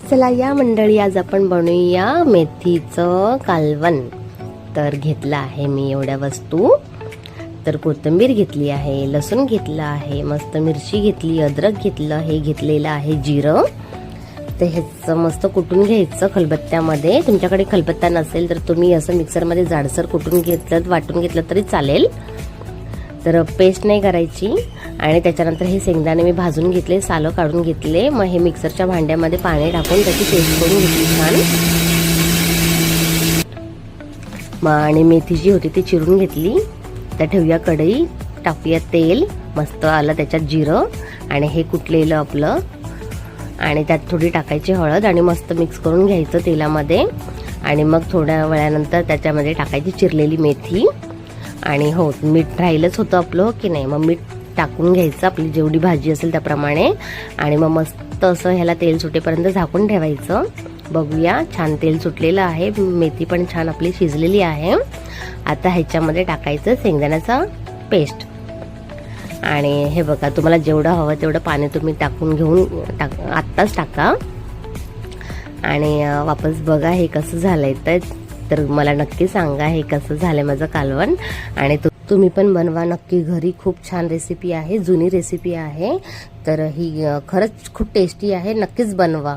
चला या मंडळी, आज आपण बनवूया मेथीचं कालवण। तर घेतला आहे मी एवढ्या वस्तू। तर कोथिंबीर घेतली आहे, लसूण घेतला आहे, मस्त मिरची घेतली, अद्रक घेतलं, हे घेतलेलं आहे जिरं। तर ह्याचं मस्त कुटून घ्यायचं खलबत्त्यामध्ये। तुमच्याकडे खलबत्ता नसेल तर तुम्ही असं मिक्सरमध्ये जाडसर कुटून घेतलं, वाटून घेतलं तरी चालेल। तर पेस्ट नाही करायची। आणि त्याच्यानंतर हे शेंगदाणे मी भाजून घेतले, सालं काढून घेतले। मग हे मिक्सरच्या भांड्यामध्ये पाणी टाकून त्याची पेस्ट करून घेतली छान। मग आणि मेथी जी होती ती चिरून घेतली। तर ठेवूया कढई, टाकूया तेल, मस्त आलं त्याच्यात जिरं आणि हे कुटलेलं आपलं, आणि त्यात थोडी टाकायची हळद आणि मस्त मिक्स करून घ्यायचं तेलामध्ये। आणि मग थोड्या वेळानंतर त्याच्यामध्ये टाकायची चिरलेली मेथी। आणि हो, मीठ राहिलंच होतं आपलं, हो की नाही। मग मीठ टाकून घ्यायचं आपली जेवढी भाजी असेल त्याप्रमाणे। आणि मग मस्त असं ह्याला तेल सुटेपर्यंत झाकून ठेवायचं। बघूया, छान तेल सुटलेलं आहे, मेथी पण छान आपली शिजलेली आहे। आता ह्याच्यामध्ये टाकायचं शेंगदाण्याचा पेस्ट। आणि हे बघा, तुम्हाला जेवढं हवं तेवढं पाणी तुम्ही टाकून घेऊन आत्ताच टाका। आणि वापस बघा हे कसं झालंय। तर मला नक्की सांगा हे कसं झालंय माझं कालवण। आणि तुम्ही पण बनवा नक्की घरी, खूप छान रेसिपी आहे, जुनी रेसिपी आहे। तर ही खरंच खूप टेस्टी आहे, नक्कीच बनवा।